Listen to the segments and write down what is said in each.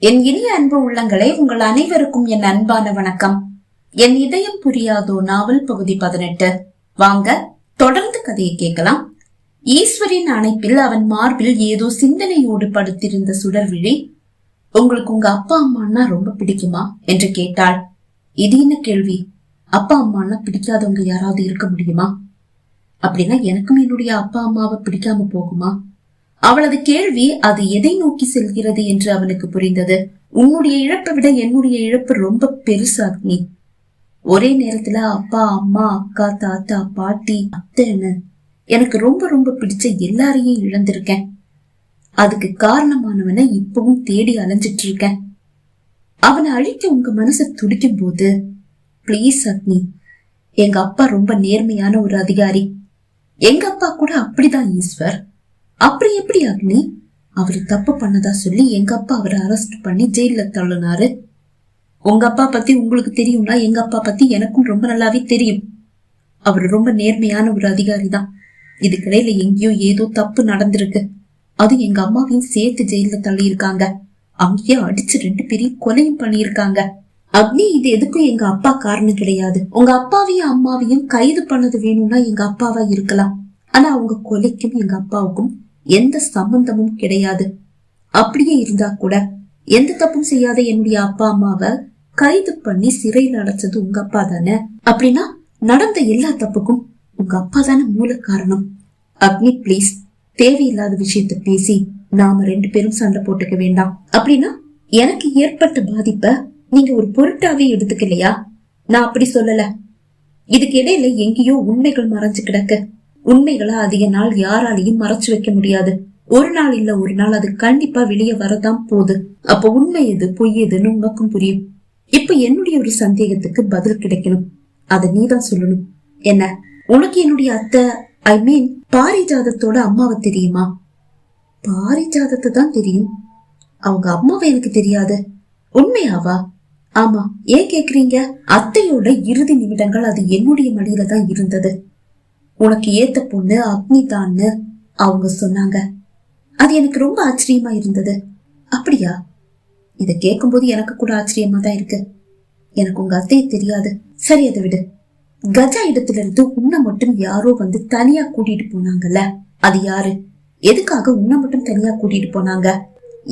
என் இனிய அன்பு உள்ளங்களே, உங்கள் அனைவருக்கும் என் அன்பான வணக்கம். என் இதயம் புரியாதோ நாவல் பகுதி 18. வாங்க தொடர்ந்து கதையை கேட்கலாம். ஈஸ்வரின் அணைப்பில் அவன் மார்பில் ஏதோ சிந்தனையோடு படுத்திருந்த சுடர்விழி, உங்களுக்கு உங்க அப்பா அம்மான்னா ரொம்ப பிடிக்குமா என்று கேட்டாள். இது என்ன கேள்வி? அப்பா அம்மான்னா பிடிக்காதவங்க யாராவது இருக்க முடியுமா? அப்படின்னா எனக்கும் என்னுடைய அப்பா அம்மாவை பிடிக்காம போகுமா? அவளது கேள்வி அது எதை நோக்கி செல்கிறது என்று அவனுக்கு புரிந்தது. உன்னுடைய இழப்பை விட என்னுடைய இழப்பு ரொம்ப பெருசா நீ. ஒரே நேரத்துல அப்பா அம்மா அக்கா தாத்தா பாட்டி அத்தைன்னு எனக்கு ரொம்ப ரொம்ப பிடிச்ச எல்லாரையும் இழந்திருக்கேன். அதுக்கு காரணமானவனை இப்பவும் தேடி அலைஞ்சிட்டு இருக்கேன். அவனை அழிக்க உங்க மனசை துடிக்கும் போது பிளீஸ் அக்னி, எங்க அப்பா ரொம்ப நேர்மையான ஒரு அதிகாரி. எங்க அப்பா கூட அப்படிதான் ஈஸ்வர். அப்படி எப்படி அக்னி? அவரு தப்பு பண்ணதா சொல்லி எங்க அப்பா அவரை அரெஸ்ட் பண்ணி ஜெயில தள்ளினாரு. உங்க அப்பா பத்தி உங்களுக்கு தெரியும்னா எங்க அப்பா பத்தி எனக்கும் ரொம்ப நல்லாவே தெரியும். அவரு ரொம்ப நேர்மையான ஒரு அதிகாரி தான். இதுக்கிடையில எங்கேயோ ஏதோ தப்பு நடந்திருக்கு. அது எங்க அம்மாவையும் சேர்த்து ஜெயில தள்ளி இருக்காங்க. அங்கேயே அடிச்சு 2 பேரையும் கொலையும் பண்ணிருக்காங்க. அக்னி, இது எதுக்கும் எங்க அப்பா காரணம் கிடையாது. உங்க அப்பாவையும் அம்மாவையும் கைது பண்ணது வேணும்னா எங்க அப்பாவா இருக்கலாம். ஆனா அவங்க கொலைக்கும் எங்க அப்பாவுக்கும் எந்த சம்பந்தமும் கிடையாது. அப்படியே இருந்தா கூட எந்த தப்பும் செய்யாத என்னுடைய அப்பா அம்மாவை கைது பண்ணி சிறையில் அடைச்சது உங்க அப்பா தானே. அப்படின்னா நடந்த எல்லா தப்புக்கும் உங்க அப்பா தானே மூல காரணம். அக்னி பிளீஸ், தேவையில்லாத விஷயத்த பேசி நாம 2 பேரும் சண்டை போட்டுக்க வேண்டாம். அப்படின்னா எனக்கு ஏற்பட்ட பாதிப்ப நீங்க ஒரு பொருட்டாவே எடுத்துக்கலையா? நான் அப்படி சொல்லல. இதுக்கு இடையில எங்கேயோ உண்மைகள் மறைஞ்சு கிடக்கு. உண்மைகளை அதிக நாள் யாராலையும் மறைச்சு வைக்க முடியாது. ஒரு நாள் இல்ல ஒரு நாள் அது கண்டிப்பா வெளியே வரதான் போகுது. அப்ப உண்மை எது பொய் எதுன்னு உனக்கும் புரியும். இப்ப என்னுடைய ஒரு சந்தேகத்துக்கு பதில் கிடைக்கணும். அத நீதான் சொல்லணும். என்ன, உனக்கு என்னுடைய அத்தை ஐ மீன் பாரிஜாதத்தோட அம்மாவை தெரியுமா? பாரிஜாதத்தை தான் தெரியும். அவங்க அம்மாவை எனக்கு தெரியாது. உண்மையாவா? ஆமா. ஏன் கேக்குறீங்க? அத்தையோட இறுதி நிமிடங்கள் அது என்னுடைய மடியில தான் இருந்தது. உனக்கு ஏத்த பொண்ணு அக்னி தான்னு அவங்க சொன்னாங்க. அது எனக்கு ரொம்ப ஆச்சரியமா இருந்தது. அப்படியா? இத கேட்கும் போது எனக்கு கூட ஆச்சரியமா தான் இருக்கு. எனக்கு உங்க அத்தையை தெரியாது. சரி, அதை விடு. கஜா இடத்துல இருந்து உன்னை மட்டும் யாரோ வந்து தனியா கூட்டிட்டு போனாங்கல்ல, அது யாரு? எதுக்காக உன்னை மட்டும் தனியா கூட்டிட்டு போனாங்க?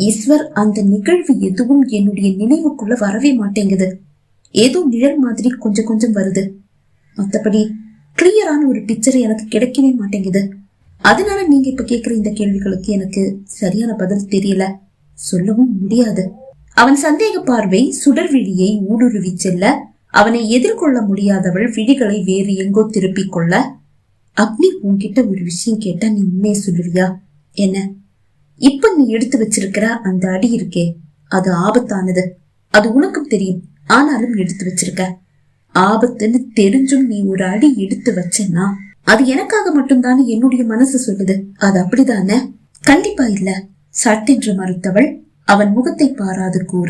ஈஸ்வர், அந்த நிகழ்வு எதுவும் என்னுடைய நினைவுக்குள்ள வரவே மாட்டேங்குது. ஏதோ நிழல் மாதிரி கொஞ்சம் கொஞ்சம் வருது. மத்தபடி கிளியரான ஒரு பிக்சர் எனக்கு கிடைக்கவே மாட்டேங்குது. அதனால நீங்க இப்ப கேக்குற இந்த கேள்விகளுக்கு எனக்கு சரியான பதில் தெரியல, சொல்லவும் முடியாது. அவன் சந்தேக பார்வை சுடர்விழியை ஊடுருவி செல்ல அவனை எதிர்கொள்ள முடியாதவள் விழிகளை வேறு எங்கோ திருப்பிக் கொள்ள, அக்னி, உன்கிட்ட ஒரு விஷயம் கேட்டா நீ உண்மையை சொல்லுவியா? என்ன? இப்ப நீ எடுத்து வச்சிருக்கிற அந்த அடி இருக்கே, அது ஆபத்தானது. அது உனக்கும் தெரியும். ஆனாலும் எடுத்து வச்சிருக்க. ஆபத்துன்னு தெரிஞ்சும் நீ ஒரு அடி எடுத்து வச்சேன்னா அது எனக்காக மட்டும்தானே என்னுடைய மனசு சொல்லுது. அது அப்படிதானே? கண்டிப்பா இல்ல, சட்டென்று மறுத்தவள் அவன் முகத்தை பாராது கூற,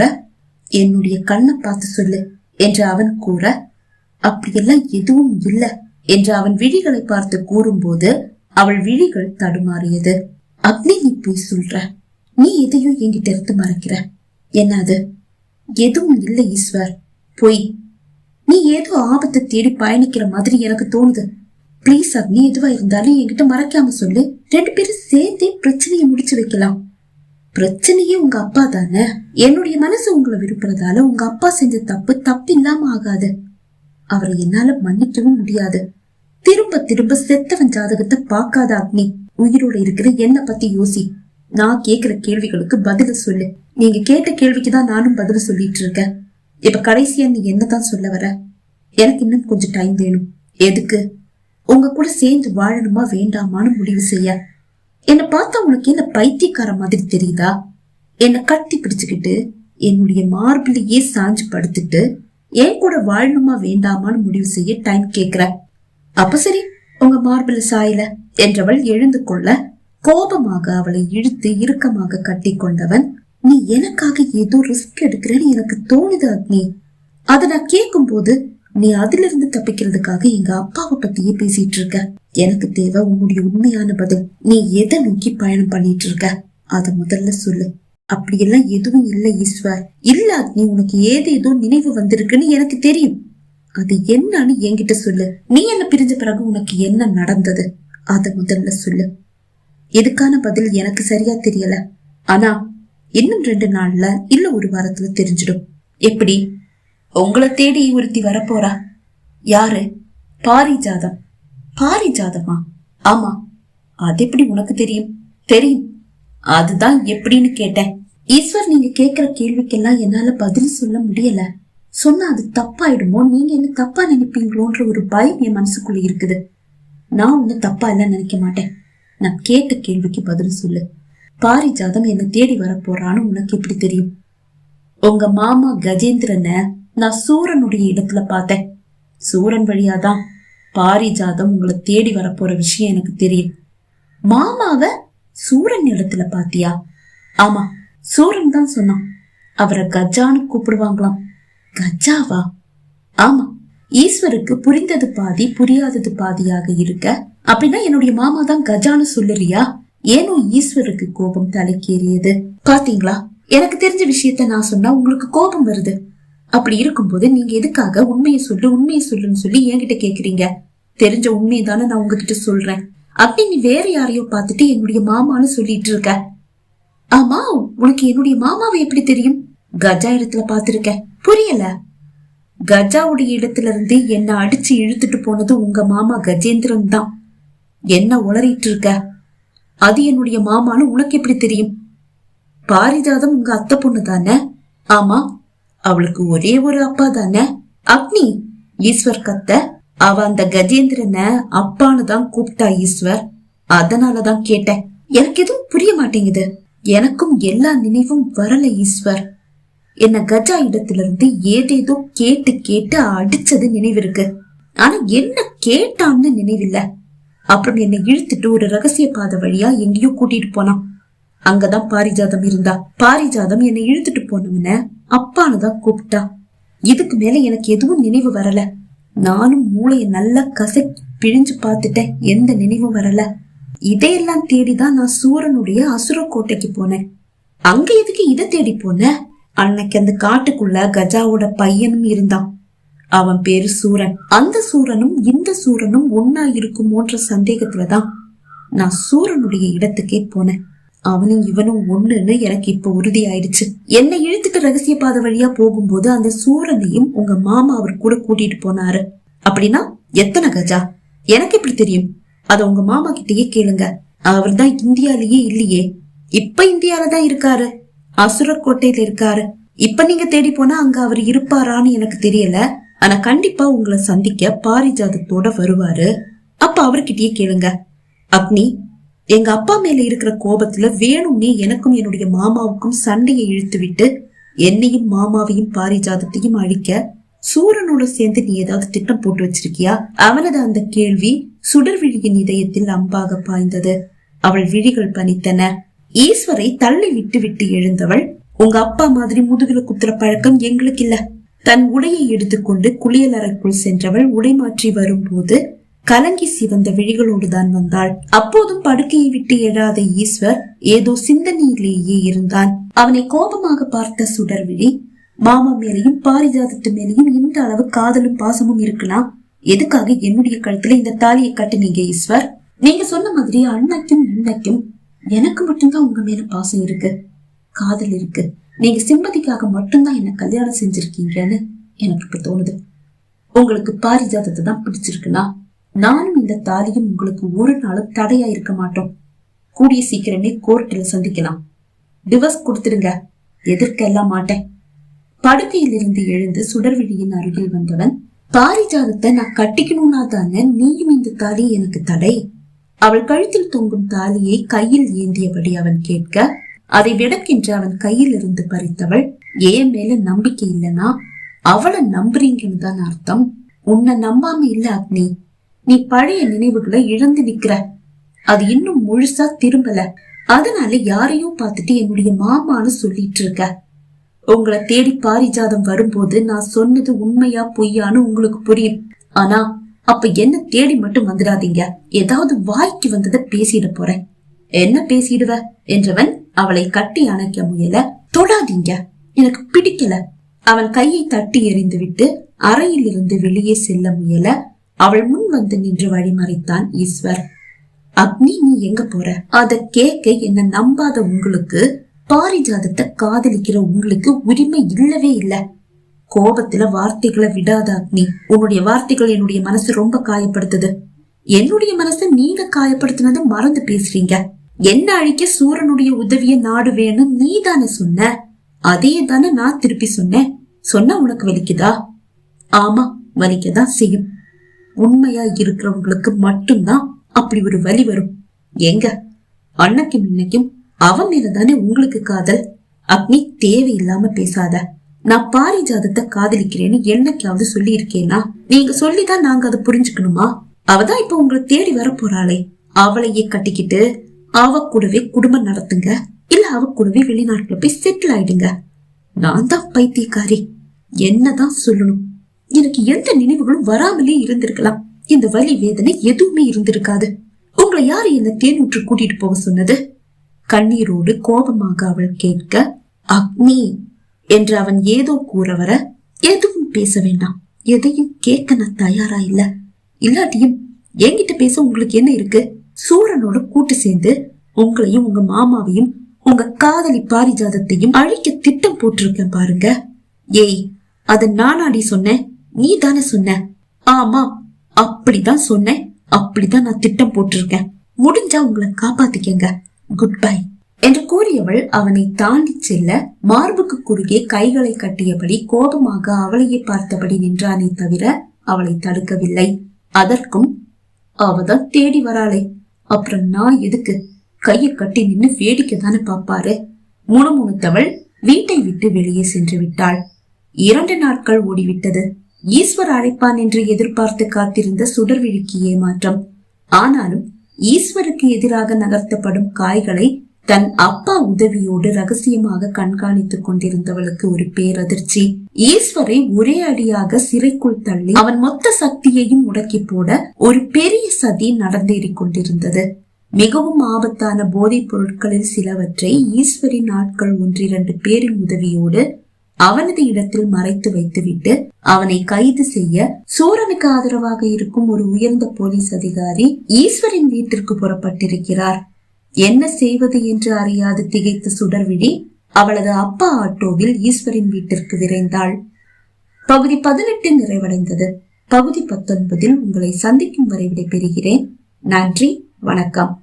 என்னுடைய கண்ணை பார்த்து சொல்லு என்று அவன் கூற, அப்படியெல்லாம் எதுவும் இல்ல என்று அவன் விழிகளை பார்த்து கூறும்போது அவள் விழிகள் தடுமாறியது. அக்னி, நீ போய் சொல்ற. நீ எதையும் என்கிட்ட இருந்து மறைக்கிற. என்னது? எதுவும் இல்லை ஈஸ்வர், பொய். நீ ஏதோ ஆபத்தை தேடி பயணிக்கிற மாதிரி எனக்கு தோணுது. பிளீஸ் அக்னி, எதுவா இருந்தாலும் என்கிட்ட மறைக்காம சொல்லு. 2 பேரும் சேர்ந்தே பிரச்சனையை முடிச்சு வைக்கலாம். பிரச்சனையே உங்க அப்பா தானே. என்னுடைய மனசு உங்களை விருப்புறதால உங்க அப்பா செஞ்ச தப்பு இல்லாம ஆகாது. அவரை என்னால மன்னிக்கவும் முடியாது. திரும்ப திரும்ப செத்தவன் ஜாதகத்தை பார்க்காத அக்னி. உயிரோட இருக்கிற என்ன பத்தி யோசி. நான் கேக்குற கேள்விகளுக்கு பதில சொல்லு. நீங்க கேட்ட கேள்விக்குதான் நானும் பதில சொல்லிட்டு இருக்கேன். இப்ப கடைசியா நீ என்னதான் சொல்ல வர? எனக்கு இன்னும் கொஞ்சம் டைம் வேணும். எதுக்கு? உங்க கூட சேர்ந்து வாழணுமா வேண்டாமான்னு முடிவு செய்ய. என்ன பார்த்தா உனக்கு என்ன பைத்தியக்கார மாதிரி தெரியுதா? என்ன கட்டி பிடிச்சுக்கிட்டு என்னுடைய மார்பிலேயே சாஞ்சு படுத்துட்டு என் கூட வாழணுமா வேண்டாமான்னு முடிவு செய்ய டைம் கேக்குற. அப்ப சரி, உங்க மார்பில சாயல என்றவள் எழுந்து கொள்ள கோபமாக அவளை இழுத்து இறுக்கமாக கட்டி கொண்டவன், நீ எனக்காக ஏதோ ரிஸ்க் எடுக்கிறேன்னு எனக்கு தோணுது அக்னி. அத நான் கேட்கும் போது நீ அதுல இருந்து தப்பிக்கிறதுக்காக எங்க அப்பாவை பத்தியே பேசிட்டு இருக்க. எனக்கு தேவை உன்னுடைய உண்மையான பதில். நீ எதை நோக்கி பயணம் பண்ணிட்டு இருக்க? அத முதல்ல சொல்லு. அப்படியெல்லாம் எதுவும் இல்லை ஈஸ்வர். இல்ல அக்னி, உனக்கு ஏதேதோ நினைவு வந்திருக்குன்னு எனக்கு தெரியும். அது என்னன்னு என்கிட்ட சொல்லு. நீ என்ன பிரிஞ்ச பிறகு உனக்கு என்ன நடந்தது அத முதல்ல சொல்லு. எதுக்கான பதில் எனக்கு சரியா தெரியல. ஆனா இன்னும் 2 நாள்ல இல்ல 1 வாரத்துல தெரிஞ்சிடும். எப்படி? உங்களை தேடி ஒருத்தி வரப்போறா. யாரு? பாரிஜாதம். பாரிஜாதமா? ஆமா. அது எப்படி உனக்கு தெரியும்? தெரியும். அதுதான் எப்படின்னு கேட்டேன். ஈஸ்வர், நீங்க கேக்குற கேள்விக்கெல்லாம் என்னால பதில் சொல்ல முடியல. சொன்னா அது தப்பாயிடுமோ, நீங்க என்ன தப்பா நினைப்பீங்களோன்ற ஒரு பயம் என் மனசுக்குள்ள இருக்குது. நான் ஒன்னும் தப்பா இல்ல நினைக்க மாட்டேன். நான் கேட்ட கேள்விக்கு பதில் சொல்லு. பாரிஜாதம் என்ன தேடி வரப்போறான்னு உனக்கு எப்படி தெரியும்? உங்க மாமா கஜேந்திரனை நான் சூரனுடைய இடத்துல பார்த்தேன். சூரன் வழியாதான் பாரிஜாதம் உங்களை தேடி வரப்போற விஷயம் எனக்கு தெரியும். மாமாவ சூரன் இடத்துல பாத்தியா? ஆமா, சூரன் தான் சொன்னான். அவரை கஜான்னு கூப்பிடுவாங்களாம். கஜாவா? ஆமா. ஈஸ்வருக்கு புரிந்தது பாதி புரியாதது பாதியாக இருக்க, அப்படின்னா என்னுடைய மாமா தான் கஜான்னு சொல்லுறியா? ஏனோ ஈஸ்வருக்கு கோபம் தலைக்கேறியது. பாத்தீங்களா, எனக்கு தெரிஞ்ச விஷயத்த நான் சொன்னா உங்களுக்கு கோபம் வருது. அப்படி இருக்கும்போது நீங்க எதுக்காக உண்மையை சொல்லுன்னு சொல்லி என்கிட்ட கேக்குறீங்க? தெரிஞ்ச உண்மையை தானே நான் உங்ககிட்ட சொல்றேன். அப்படி நீ வேற யாரையோ பார்த்துட்டு என்னுடைய மாமான்னு சொல்லிட்டு இருக்க. ஆமா, உனக்கு என்னுடைய மாமாவை எப்படி தெரியும்? கஜா இடத்துல பாத்திருக்க. புரியல. கஜாவுடைய இடத்துல இருந்து என்ன அடிச்சு இழுத்துட்டு போனது உங்க மாமா கஜேந்திரன் தான். என்ன உளறிட்டு இருக்க? அது என்னுடைய மாமான்னு உனக்கு எப்படி தெரியும்? பாரிஜாதம் உங்க அத்தை பொண்ணு தானே? ஆமா. அவளுக்கு ஒரே ஒரு அப்பா தானே? அக்னி, ஈஸ்வர் கத்த. அவ அந்த கஜேந்திரனை அப்பான்னு தான் கூப்பிட்டா ஈஸ்வர். அதனாலதான் கேட்டேன். எனக்கு எதுவும் புரிய மாட்டேங்குது. எனக்கும் எல்லா நினைவும் வரல ஈஸ்வர். என்ன கஜா இடத்துல இருந்து ஏதேதோ கேட்டு கேட்டு அடிச்சது நினைவிருக்கு. ஆனா என்ன கேட்டான்னு நினைவில்ல. அப்புறம் என்னை இழுத்துட்டு ஒரு ரகசிய பாதை வழியா எங்கேயோ கூட்டிட்டு போனான். அங்கதான் பாரிஜாதம் இருந்தா. பாரிஜாதம் என்னை இழுத்துட்டு போனவன அப்பான்னு தான் கூப்பிட்டா. இதுக்கு மேல எனக்கு எதுவும் நினைவு வரல. நானும் மூளைய நல்லா பிழிஞ்சு பார்த்துட்டேன். எந்த நினைவும் வரல. இதையெல்லாம் தேடிதான் நான் சூரனுடைய அசுர கோட்டைக்கு போனேன். அங்க எதுக்கு இதை தேடி போன? அன்னைக்கு அந்த காட்டுக்குள்ள கஜாவோட பையனும் இருந்தான். அவன் பேரு சூரன். அந்த சூரனும் இந்த சூரனும் ஒன்னா இருக்குமோன்ற சந்தேகத்துலதான் நான் சூரனுடைய இடத்துக்கே போனேன். அவனும் இவனும் ஒண்ணுன்னு எனக்கு இப்ப உறுதி ஆயிடுச்சு. என்னை இழுத்துட்டு ரகசிய பாதை வழியா போகும்போது அந்த சூரனையும் உங்க மாமா அவர் கூட கூட்டிட்டு போனாரு. அப்படின்னா எத்தனை கஜா? எனக்கு எப்படி தெரியும்? அத உங்க மாமா கிட்டயே கேளுங்க. அவர் தான் இந்தியாலேயே இல்லையே. இப்ப இந்தியாலதான் இருக்காரு. அசுரக்கோட்டையில இருக்காரு. இப்ப நீங்க தேடி போனா அங்க அவர் இருப்பாரான்னு எனக்கு தெரியல. ஆனா கண்டிப்பா உங்களை சந்திக்க பாரிஜாதத்தோட வருவாரு. அப்ப அவர்கிட்டயே கேளுங்க. அக்னி, எங்க அப்பா மேல இருக்கிற கோபத்துல வேணும்னே எனக்கும் என்னுடைய மாமாவுக்கும் சண்டையை இழுத்து விட்டு என்னையும் மாமாவையும் பாரிஜாதத்தையும் அழிக்க சூரனோட சேர்ந்து நீ ஏதாவது திட்டம் போட்டு வச்சிருக்கியா? அவனது அந்த கேள்வி சுடர்விழியின் இதயத்தில் அம்பாக பாய்ந்தது. அவள் விழிகள் பனித்தன. ஈஸ்வரை தள்ளி விட்டு விட்டு எழுந்தவள், உங்க அப்பா மாதிரி முதுகுல குத்துற பழக்கம் எங்களுக்கு இல்ல. தன் உடையை எடுத்துக்கொண்டு குளியலறைக்குள் சென்றவள் உடை மாற்றி வரும்போது கலங்கி சிவந்த விழிகளோடுதான் வந்தாள். அப்போதும் படுக்கையை விட்டு எழாத ஈஸ்வர் ஏதோ சிந்தனையிலேயே இருந்தான். அவனை கோபமாக பார்த்த சுடர்விழி, மாமா மேலையும் பாரிஜாதத்து மேலையும் இந்த அளவு காதலும் பாசமும் இருக்கலாம். எதுக்காக என்னுடைய கழுத்துல இந்த தாலியை கட்டுனீங்க ஈஸ்வர்? நீங்க சொன்ன மாதிரி அன்னைக்கும் இன்னைக்கும் எனக்கு மட்டும்தான் உங்க மேல பாசம் இருக்கு, காதல் இருக்கு. நீங்க சிம்பதிக்காக மட்டும்தான் என்ன கல்யாணம் செஞ்சிருக்கீங்கன்னு எனக்கு இப்ப தோணுது. உங்களுக்கு பாரிஜாதத்தை தான் பிடிச்சிருக்குன்னா நானும் இந்த தாலியும் உங்களுக்கு ஒரு நாளும் தடையா இருக்க மாட்டோம். கூடிய சீக்கிரமே கோர்ட்டில் சந்திக்கலாம். டிவோர்ஸ் கொடுத்துடுங்க. எதிர்க்க எல்லாம் மாட்டேன். படுக்கையிலிருந்து எழுந்து சுடர்விழியின் அருகில் வந்தவன், பாரிஜாதத்தை நான் கட்டிக்கணும்னா தானே நீயும் இந்த தாலி எனக்கு தடை? அவள் கழுத்தில் தொங்கும் தாலியை கையில் ஏந்தியபடி அவன் கேட்க, அதை விடக்கின்று அவன் கையில் இருந்து பறித்தவள், ஏன் மேல நம்பிக்கை இல்லைன்னா அவளை நம்புறீங்கன்னு தான் அர்த்தம். உன்னை நம்பாம இல்ல அக்னி, நீ பழைய நினைவுகளை இழந்து நிக்கிற. அது இன்னும் முழுசா திரும்பல. அதனால யாரையும் பார்த்துட்டு என்னுடைய மாமான்னு சொல்லிட்டு இருக்க. உங்களை தேடி பாரிஜாதம் வரும்போது நான் சொன்னது உண்மையா பொய்யான்னு உங்களுக்கு புரியும். ஆனா அப்ப என்ன தேடி மட்டும் வந்துடாதீங்க. ஏதாவது வாய்க்கு வந்ததை பேசிட போறேன். என்ன பேசிடுவ என்றவன் அவளை கட்டி அணைக்க முயல. தொடாதீங்க, எனக்கு பிடிக்கல. அவன் கையை தட்டி எறிந்து விட்டு அறையில் இருந்து வெளியே செல்ல முயல. அவள் முன் வந்து நின்று வழிமறைத்தான் ஈஸ்வர். அக்னி, நீ எங்க போற? அத கேட்க என்ன நம்பாத உங்களுக்கு, பாரிஜாதத்தை காதலிக்கிற உங்களுக்கு உரிமை இல்லவே இல்ல. கோபத்துல வார்த்தைகளை விடாத அக்னி. உன்னுடைய வார்த்தைகள் என்னுடைய மனசு ரொம்ப காயப்படுத்துது. என்னுடைய மனசை நீங்க காயப்படுத்தினது மறந்து பேசுறீங்க. என்ன அழிக்க சூரனுடைய உதவிய நாடு வேணும் நீ தானே சொன்ன. அதே தானே நான் திருப்பி சொன்னேன். சொன்னா உனக்கு வலிக்குதா? ஆமா, வலிக்கதான் செய்யும். உண்மையா இருக்கிறவங்களுக்கு மட்டும்தான் அப்படி ஒரு வலி வரும். எங்க அன்னைக்கும் இன்னைக்கும் அவன் மேலதானே உங்களுக்கு காதல். அக்னி, தேவையில்லாம பேசாத. நான் பாரிஜாதத்தை காதலிக்கிறேன்னு என்னைக்காவது சொல்லி இருக்கேனா? நீங்க சொல்லிதான் நாங்க அதை புரிஞ்சுக்கணுமா? அவதான் இப்ப உங்களை தேடி வர போறாளே, அவளையே கட்டிக்கிட்டு அவ கூடவே குடும்பம் நடத்துங்க, இல்ல அவ கூடவே வெளிநாட்டுல போய் செட்டில் ஆயிடுங்க. நான் தான் பைத்தியக்காரி, என்னதான் சொல்லணும்? எனக்கு எந்த நினைவுகளும் வராமலே இருந்திருக்கலாம். இந்த வலி வேதனை எதுவுமே இருந்திருக்காது. உங்களை யாரு என்ன தேனூற்று கூட்டிட்டு போக சொன்னது? கண்ணீரோடு கோபமாக அவள் கேட்க, அக்னி என்று அவன் ஏதோ கூற வர, எதுவும் பேச வேண்டாம், எதையும் கேட்க நான் தயாரா இல்ல. இல்லாட்டியும் என்கிட்ட பேச உங்களுக்கு என்ன இருக்கு? சூரனோட கூட்டு சேர்ந்து உங்களையும் உங்க மாமாவையும் உங்க காதலி பாரிஜாதத்தையும் அழிக்க திட்டம் போட்டிருக்கேன் பாருங்க. ஏய், அத நானாடி சொன்னேன், நீ தானே சொன்ன? ஆமா, அப்படிதான் சொன்னேன், அப்படிதான் நான் திட்டம் போட்டிருக்கேன். முடிஞ்சா உங்களை காப்பாத்திக்கங்க. குட் பை என்று கூறியவள் அவனை தாண்டி செல்ல, மார்புக்கு குறுகே கைகளை கட்டியபடி கோபமாக அவளையே பார்த்தபடி நின்றானே தவிர அவளை தடுக்கவில்லை. அதற்கும் அவதான் தேடி வராளே, அப்புறம் நான் எதுக்கு? கையை கட்டி நின்னு வேடிக்கை தானே பாப்பாரு. முணுமுணுத்தவள் வீட்டை விட்டு வெளியே சென்று விட்டாள். 2 நாட்கள் ஓடிவிட்டது. ஈஸ்வர் அழைப்பான் என்று எதிர்பார்த்து காத்திருந்த சுடர்விழிக்கு ஏமாற்றம். ஆனாலும் ஈஸ்வருக்கு எதிராக நகர்த்தப்படும் காய்களை தன் அப்பா உதவியோடு ரகசியமாக கண்காணித்துக் கொண்டிருந்தவளுக்கு ஒரு பேரதிர்ச்சி. ஈஸ்வரை ஒரே அடியாக சிறைக்குள் தள்ளி அவன் மொத்த சக்தியையும் முடக்கி போட ஒரு பெரிய சதி நடந்தேறிக் கொண்டிருந்தது. மிகவும் ஆபத்தான போதைப் பொருட்களில் சிலவற்றை ஈஸ்வரின் ஆட்கள் 1-2 பேரின் உதவியோடு அவனது இடத்தில் மறைத்து வைத்துவிட்டு அவனை கைது செய்ய சூரனுக்கு ஆதரவாக இருக்கும் ஒரு உயர்ந்த போலீஸ் அதிகாரி ஈஸ்வரின் வீட்டிற்கு புறப்பட்டிருக்கிறார். என்ன செய்வது என்று அறியாது திகைத்த சுடர்விழி அவளது அப்பா ஆட்டோவில் ஈஸ்வரின் வீட்டிற்கு விரைந்தாள். பகுதி 18 நிறைவடைந்தது. பகுதி 19 உங்களை சந்திக்கும் வரை விடைபெறுகிறேன். நன்றி, வணக்கம்.